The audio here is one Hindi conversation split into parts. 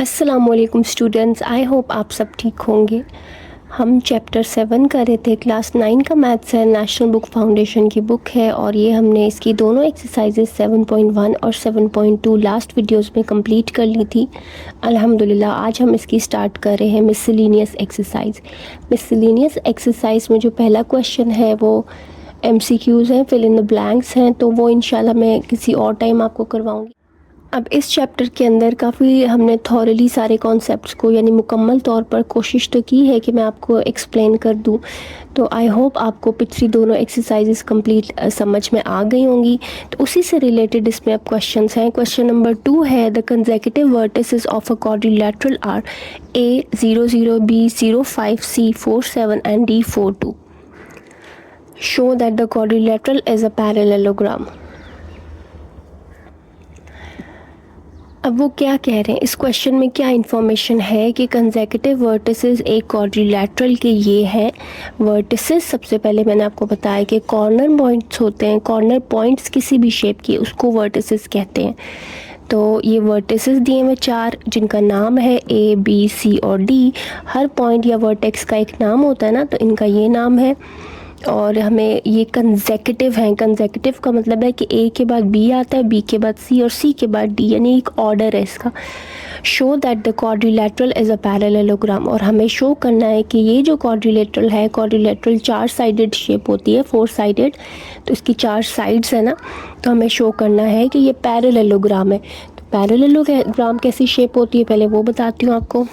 अस्सलामुअलैकुम स्टूडेंट्स, आई होप आप सब ठीक होंगे। हम चैप्टर 7 कर रहे थे। क्लास 9 का मैथ्स है, नेशनल बुक फाउंडेशन की बुक है और ये हमने इसकी दोनों एक्सरसाइजेज 7.1 और 7.2 लास्ट वीडियोस में कंप्लीट कर ली थी। अल्हम्दुलिल्लाह आज हम इसकी स्टार्ट कर रहे हैं मिसलेनियस एक्सरसाइज। मिसलेनियस एक्सरसाइज में जो पहला क्वेश्चन है वो MCQs हैं, फिल इन द ब्लैंक्स हैं, तो वो इंशाल्लाह मैं किसी और टाइम आपको करवाऊँगी। अब इस चैप्टर के अंदर काफ़ी हमने थॉरली सारे कॉन्सेप्ट्स को यानी मुकम्मल तौर पर कोशिश तो की है कि मैं आपको एक्सप्लेन कर दूं। तो आई होप आपको पिछली दोनों एक्सरसाइजेस कंप्लीट समझ में आ गई होंगी। तो उसी से रिलेटेड इसमें अब क्वेश्चंस हैं। क्वेश्चन नंबर 2 है, the consecutive vertices of a quadrilateral are A00, B05, C47 and D42 show that the quadrilateral is a parallelogram. अब वो क्या कह रहे हैं, इस क्वेश्चन में क्या इन्फॉर्मेशन है कि कंसेक्यूटिव वर्टिसेस एक क्वाड्रिलैटरल के ये हैं। वर्टिसेस सबसे पहले मैंने आपको बताया कि कॉर्नर पॉइंट्स होते हैं। कॉर्नर पॉइंट्स किसी भी शेप की उसको वर्टिसेस कहते हैं। तो ये वर्टिसेस दिए हुए 4 जिनका नाम है A, B, C और D। हर पॉइंट या वर्टेक्स का एक नाम होता है ना, तो इनका ये नाम है और हमें ये कंसेक्यूटिव हैं। कंसेक्यूटिव का मतलब है कि A के बाद B आता है, B के बाद C और C के बाद D, यानी एक ऑर्डर है इसका। Show that the quadrilateral is a parallelogram, और हमें शो करना है कि ये जो क्वाड्रिलैटरल है, क्वाड्रिलैटरल 4 साइडेड शेप होती है, 4 साइडेड, तो इसकी 4 साइड्स है ना, तो हमें शो करना है कि ये पैरेललोग्राम है। तो पैरेललोग्राम कैसी शेप होती है पहले वो बताती हूँ आपको।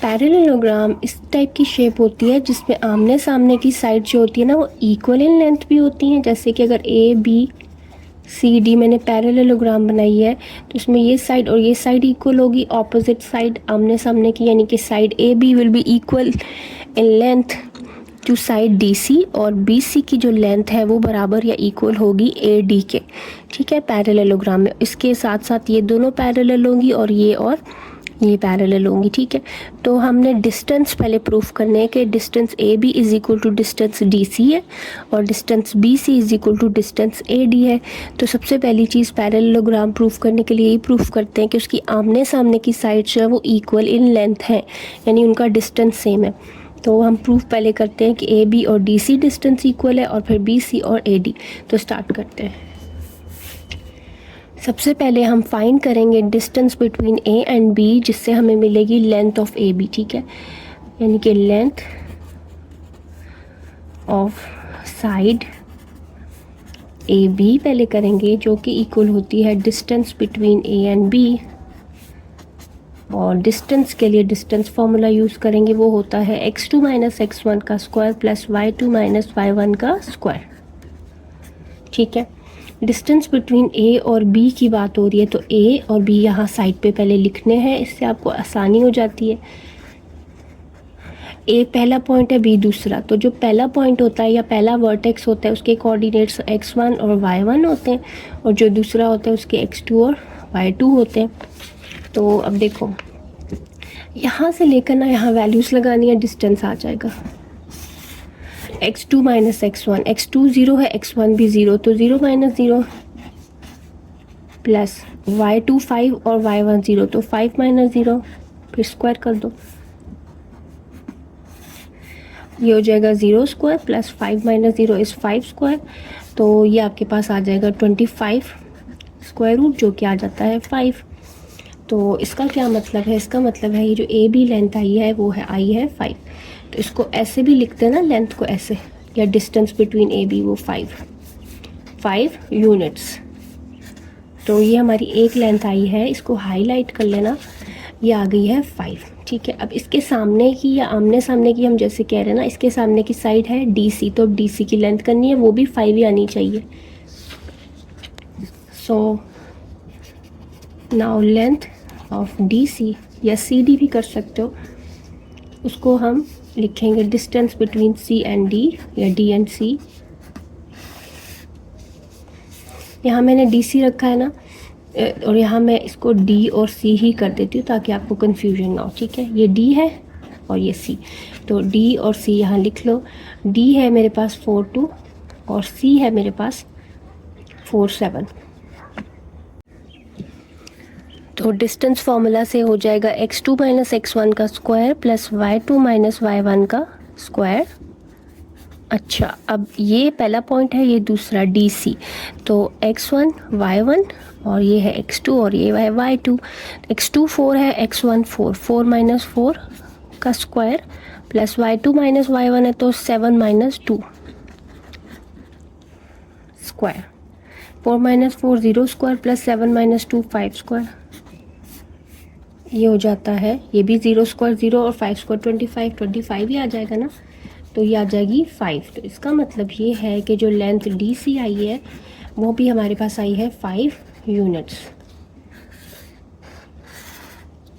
पैरेललोग्राम इस टाइप की शेप होती है जिसमें आमने सामने की साइड जो होती है ना वो इक्वल इन लेंथ भी होती हैं। जैसे कि अगर ABCD मैंने पैरेललोग्राम बनाई है तो इसमें ये साइड और ये साइड इक्वल होगी, ऑपोजिट साइड आमने सामने की, यानी कि side AB will be equal in length to side DC और BC की जो लेंथ है वो बराबर या इक्वल होगी AD के। ठीक है, पैरेललोग्राम में इसके साथ साथ ये दोनों पैरेलल होंगी और ये पैरेलल होंगी। ठीक है, तो हमने डिस्टेंस पहले प्रूफ करने है कि distance AB is equal to distance DC है और distance BC is equal to distance AD है। तो सबसे पहली चीज़ पैरेललोग्राम प्रूफ करने के लिए यही प्रूफ करते हैं कि उसकी आमने सामने की साइड जो है वो इक्वल इन लेंथ है, यानी उनका डिस्टेंस सेम है। तो हम प्रूफ पहले करते हैं कि AB और DC डिस्टेंस इक्वल है और फिर BC और AD। तो स्टार्ट करते हैं। सबसे पहले हम फाइंड करेंगे distance between A and B, जिससे हमें मिलेगी लेंथ ऑफ AB। ठीक है, यानी कि लेंथ ऑफ साइड AB पहले करेंगे जो कि इक्वल होती है distance between A and B। और डिस्टेंस के लिए डिस्टेंस फार्मूला यूज़ करेंगे, वो होता है x2 माइनस x1 का square plus y2 minus y1 का स्क्वायर। ठीक है, डिस्टेंस बिटवीन A और B की बात हो रही है तो A और B यहाँ साइड पे पहले लिखने हैं, इससे आपको आसानी हो जाती है। A पहला पॉइंट है, B दूसरा। तो जो पहला पॉइंट होता है या पहला वर्टेक्स होता है उसके कोऑर्डिनेट्स x1 और y1 होते हैं और जो दूसरा होता है उसके x2 और y2 होते हैं। तो अब देखो यहाँ से लेकर ना यहाँ वैल्यूज़ लगानी है, डिस्टेंस आ जाएगा x2 माइनस x1। x2 0 है, x1 भी 0, तो 0 माइनस 0 प्लस y2 5 और y1 0, तो 5 माइनस 0, फिर स्क्वायर कर दो, ये हो जाएगा 0 square plus 5 minus 0 is 5 square. तो ये आपके पास आ जाएगा 25 स्क्वायर रूट, जो कि आ जाता है 5। तो इसका क्या मतलब है, इसका मतलब है ये जो AB लेंथ आई है वो है आई है 5। तो इसको ऐसे भी लिखते हैं ना, लेंथ को ऐसे, या डिस्टेंस बिटवीन AB वो 5 यूनिट्स। तो ये हमारी एक लेंथ आई है, इसको हाईलाइट कर लेना, ये आ गई है 5। ठीक है, अब इसके सामने की या आमने सामने की हम जैसे कह रहे हैं ना, इसके सामने की साइड है DC, तो अब DC की लेंथ करनी है, वो भी 5 ही आनी चाहिए। So now length of DC या CD भी कर सकते हो, उसको हम लिखेंगे distance between C and D या D एंड C। यहाँ मैंने DC रखा है ना, और यहाँ मैं इसको D और C ही कर देती हूँ ताकि आपको कन्फ्यूजन ना हो। ठीक है, ये D है और ये C, तो D और C यहाँ लिख लो। D है मेरे पास 4 2 और C है मेरे पास 4 7। तो डिस्टेंस फॉर्मूला से हो जाएगा x2 माइनस x1 का square plus y2 minus y1 का स्क्वायर। अच्छा, अब ये पहला पॉइंट है, ये दूसरा DC, तो x1 y1 और ये है x2 और ये है y2। x2 4 है, x1 4, 4 माइनस 4 का square plus y2 minus y1 है तो 7 minus 2 square. 4 minus 4 0 square plus 7 minus 2 5 square. ये हो जाता है, ये भी 0 स्क्वायर 0 और 5 स्क्वायर 25, 25 ही आ जाएगा ना, तो ये आ जाएगी 5। तो इसका मतलब ये है कि जो लेंथ DC आई है वो भी हमारे पास आई है 5 यूनिट्स।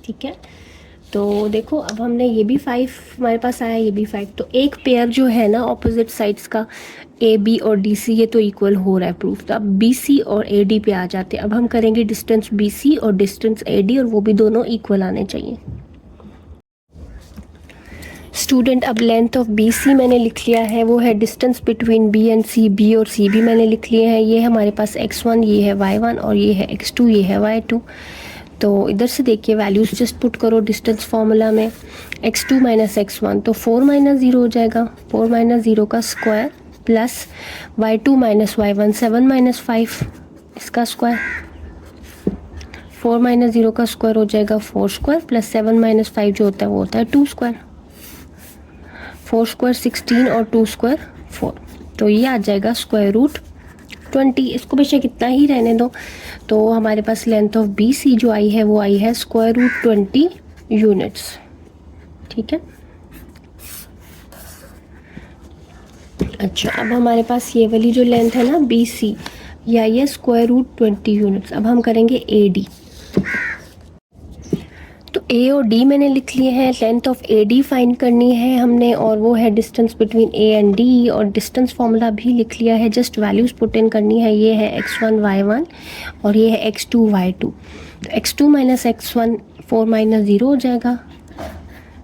ठीक है, तो देखो अब हमने ये भी 5 हमारे पास आया, ये भी 5, तो एक पेयर जो है ना ऑपोजिट साइड्स का AB और DC, ये तो इक्वल हो रहा है प्रूफ। तो अब BC और AD पे आ जाते हैं। अब हम करेंगे डिस्टेंस BC और डिस्टेंस AD, और वो भी दोनों इक्वल आने चाहिए। स्टूडेंट, अब लेंथ ऑफ BC मैंने लिख लिया है, वो है distance between B and C। B और C भी मैंने लिख लिए हैं। ये हमारे पास x1, ये है y1 और ये है x2, ये है y2। तो इधर से देखिए वैल्यूज़ जस्ट पुट करो डिस्टेंस फार्मूला में। x2 माइनस x1 तो 4 माइनस 0 हो जाएगा, 4 माइनस 0 का square plus y2 minus y1 7 minus 5 इसका स्क्वायर। 4 माइनस 0 का स्क्वायर हो जाएगा 4 स्क्वायर प्लस 7 माइनस 5 जो होता है वो होता है 2 स्क्वायर। 4 स्क्वायर 16 और 2 स्क्वायर 4, तो ये आ जाएगा स्क्वायर रूट 20। इसको बेशक इतना ही रहने दो। तो हमारे पास लेंथ ऑफ BC जो आई है वो आई है स्क्वायर रूट 20 यूनिट्स। ठीक है, अच्छा, अब हमारे पास ये वाली जो लेंथ है ना BC, ये आई है स्क्वायर रूट 20 यूनिट्स। अब हम करेंगे AD। तो A और D मैंने लिख लिए हैं, लेंथ ऑफ AD फाइंड करनी है हमने, और वो है distance between A and D, और डिस्टेंस फार्मूला भी लिख लिया है, जस्ट वैल्यूज़ पुट इन करनी है। ये है x1 y1 और ये है x2 y2। तो x2 माइनस x1 4 माइनस 0 हो जाएगा,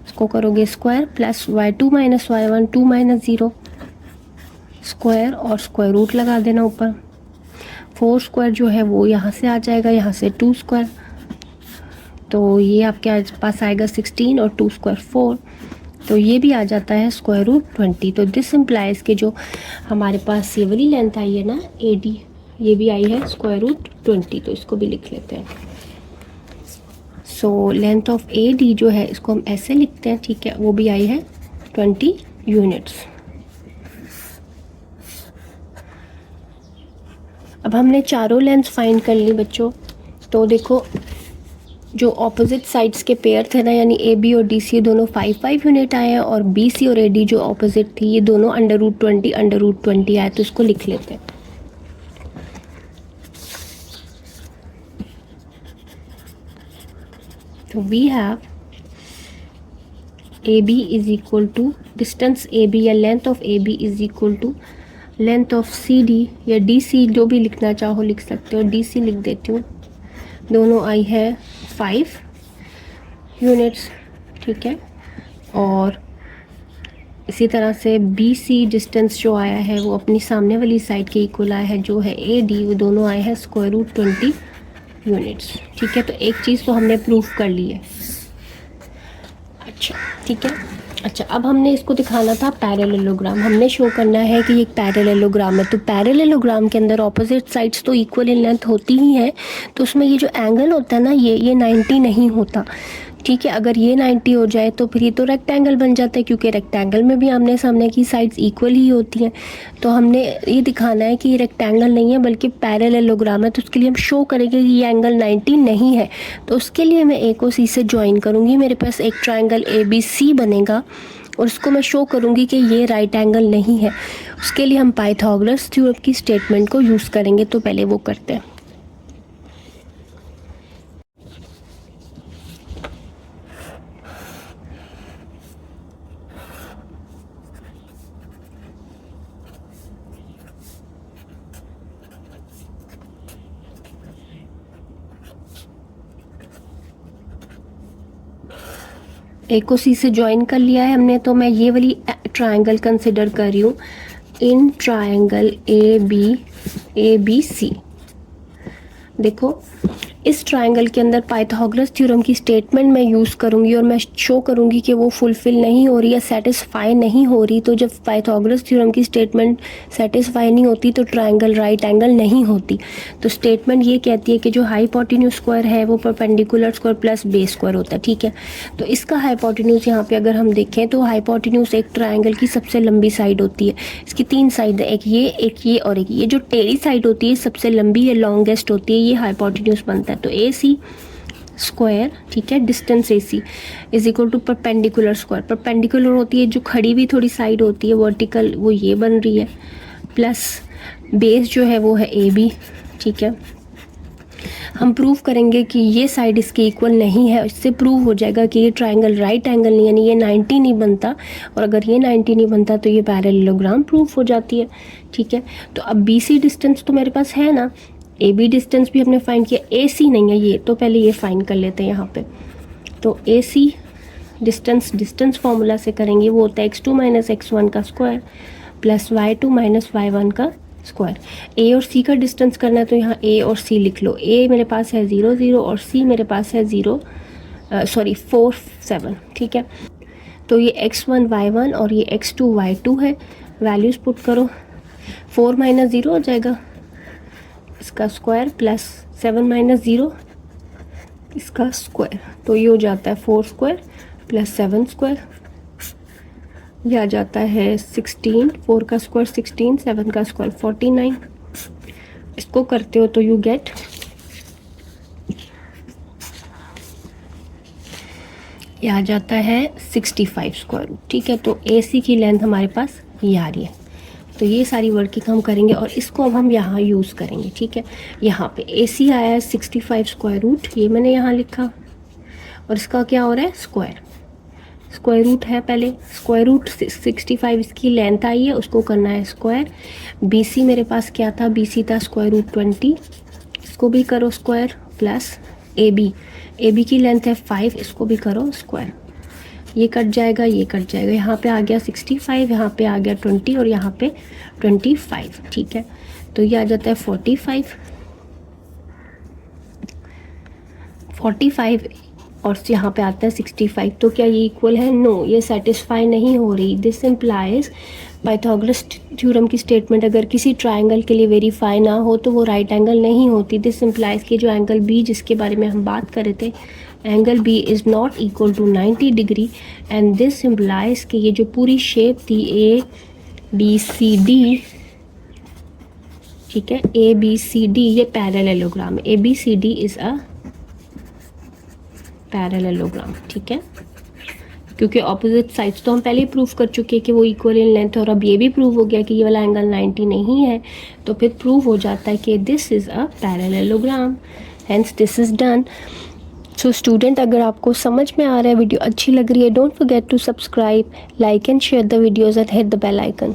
इसको करोगे square plus y2 minus y1 2 minus 0 square और स्क्वायर रूट लगा देना ऊपर। 4 स्क्वायर जो है वो यहाँ से आ जाएगा, यहाँ से 2 स्क्वायर, तो ये आपके पास आएगा 16 और 2 स्क्वायर 4, तो ये भी आ जाता है स्क्वायर रूट 20। तो दिस इम्प्लाइज के जो हमारे पास ये वाली लेंथ आई है ना AD, ये भी आई है स्क्वायर रूट 20, तो इसको भी लिख लेते हैं। सो लेंथ ऑफ AD जो है इसको हम ऐसे लिखते हैं, ठीक है, वो भी आई है 20 यूनिट्स। अब हमने चारों लेंथ फाइंड कर ली बच्चों। तो देखो जो ऑपोजिट साइड्स के पेयर थे ना, यानी AB और DC दोनों 5-5 यूनिट आए हैं, और BC और AD जो ऑपोजिट थी ये दोनों अंडर रूट 20 आए, तो इसको लिख लेते हैं। तो we have AB is equal to distance AB या length of AB is equal to length of CD या DC, जो भी लिखना चाहो लिख सकते हो। DC लिख देती हूँ, दोनों आई है 5 यूनिट्स। ठीक है, और इसी तरह से BC डिस्टेंस जो आया है वो अपनी सामने वाली साइड के इक्वल आया है, जो है AD, वो दोनों आए हैं स्क्वायर रूट 20 यूनिट्स। ठीक है, तो एक चीज़ तो हमने प्रूफ कर ली है। अच्छा, ठीक है, अच्छा, अब हमने इसको दिखाना था पैरेललोग्राम। हमने शो करना है कि ये एक पैरेललोग्राम है। तो पैरेललोग्राम के अंदर ऑपोजिट साइड्स तो इक्वल इन लेंथ होती ही हैं, तो उसमें ये जो एंगल होता है ना, ये 90 नहीं होता। ठीक है, अगर ये 90 हो जाए तो फिर ये तो रेक्टेंगल बन जाता है, क्योंकि रेक्टेंगल में भी आमने सामने की साइड्स इक्वल ही होती हैं। तो हमने ये दिखाना है कि ये रेक्टेंगल नहीं है बल्कि पैरेललोग्राम है। तो उसके लिए हम शो करेंगे कि ये एंगल 90 नहीं है। तो उसके लिए मैं A को C से ज्वाइन करूँगी, मेरे पास एक ट्राइंगल ABC बनेगा, और उसको मैं शो करूँगी कि ये राइट एंगल नहीं है। उसके लिए हम पाइथागोरस थ्योरम की स्टेटमेंट को यूज़ करेंगे। तो पहले वो करते हैं। A को C से ज्वाइन कर लिया है हमने, तो मैं ये वाली ट्रायंगल कंसिडर कर रही हूँ इन ट्रायंगल ABC। देखो इस ट्रायंगल के अंदर पाइथागोरस थ्योरम की स्टेटमेंट मैं यूज़ करूँगी और मैं शो करूँगी कि वो फुलफ़िल नहीं हो रही या सेटिस्फाई नहीं हो रही। तो जब पाइथागोरस थ्योरम की स्टेटमेंट सेटिस्फाई नहीं होती तो ट्रायंगल राइट एंगल नहीं होती। तो स्टेटमेंट ये कहती है कि जो हाइपोटेन्यूज स्क्वायर है वो perpendicular square plus base square होता है, ठीक है। तो इसका हाइपोटेन्यूज यहाँ पे अगर हम देखें तो हाइपोटेन्यूज एक ट्रायंगल की सबसे लंबी साइड होती है। इसकी 3 साइड है, एक ये और एक ये। जो टेढ़ी साइड होती है सबसे लंबी है, लॉन्गेस्ट होती है, ये हाइपोटेन्यूज बनता है। तो AC स्क्वायर, ठीक है, distance AC is equal to perpendicular square. Perpendicular होती है जो खड़ी हुई थोड़ी साइड होती है, वर्टिकल, वो ये बन रही है, प्लस बेस जो है वो है AB, ठीक है। हम प्रूव करेंगे कि ये साइड इसके इक्वल नहीं है, इससे प्रूव हो जाएगा कि ये ट्रायंगल राइट एंगल नहीं, यानी ये 90 नहीं बनता। और अगर ये 90 नहीं बनता तो ये पैरेललोग्राम प्रूफ हो जाती है, ठीक है। तो अब BC डिस्टेंस तो मेरे पास है ना, AB डिस्टेंस भी हमने फाइंड किया, AC नहीं है ये, तो पहले ये फाइंड कर लेते हैं यहाँ पे। तो AC डिस्टेंस फार्मूला से करेंगे, वो होता है x2 माइनस x1 का square plus y2 minus y1 का स्क्वायर। A और C का डिस्टेंस करना है तो यहाँ A और C लिख लो। A मेरे पास है 0 0 और C मेरे पास है 4 7, ठीक है। तो ये x1 y1 और ये x2 y2 है। वैल्यूज़ पुट करो, 4 माइनस 0 हो जाएगा इसका स्क्वायर प्लस 7 माइनस 0 इसका स्क्वायर, तो ये हो जाता है 4 स्क्वायर प्लस 7 स्क्वायर। ये आ जाता है 16, 4 का स्क्वायर 16, 7 का स्क्वायर 49। इसको करते हो तो यू गेट ये आ जाता है 65 स्क्वायर रूट, ठीक है। तो AC की लेंथ हमारे पास ये आ रही है। तो ये सारी वर्किंग हम करेंगे और इसको अब हम यहाँ यूज़ करेंगे, ठीक है। यहाँ पे AC आया है 65 स्क्वायर रूट, ये मैंने यहाँ लिखा, और इसका क्या हो रहा है, स्क्वायर रूट है। पहले स्क्वायर रूट 65 इसकी लेंथ आई है, उसको करना है स्क्वायर। BC मेरे पास क्या था, BC था स्क्वायर रूट 20, इसको भी करो स्क्वायर, प्लस AB की लेंथ है 5, इसको भी करो स्क्वायर। ये कट जाएगा, ये कट जाएगा, यहाँ पे आ गया 65, यहाँ पे आ गया 20 और यहाँ पे 25, ठीक है। तो ये आ जाता है 45 और यहाँ पे आता है 65। तो क्या ये इक्वल है, नो, ये सेटिस्फाई नहीं हो रही। दिस इम्प्लाइज पाइथागोरस थ्योरम की स्टेटमेंट अगर किसी ट्रायंगल के लिए वेरीफाई ना हो तो वो राइट एंगल नहीं होती। दिस इम्प्लाइज कि जो एंगल B जिसके बारे में हम बात कर रहे थे, angle B is not equal to 90 degree, and this implies कि ये जो पूरी शेप थी ABCD, ठीक है, ABCD ये parallelogram, ABCD is a parallelogram, ठीक है। क्योंकि ऑपोजिट साइड्स तो हम पहले ही प्रूव कर चुके हैं कि वो इक्वल इन लेंथ, और अब ये भी प्रूव हो गया कि ये वाला एंगल 90 नहीं है, तो फिर प्रूव हो जाता है कि this is a parallelogram, hence this is done. So student, अगर आपको समझ में आ रहा है, वीडियो अच्छी लग रही है, don't forget to subscribe, like and share the videos and hit the bell icon.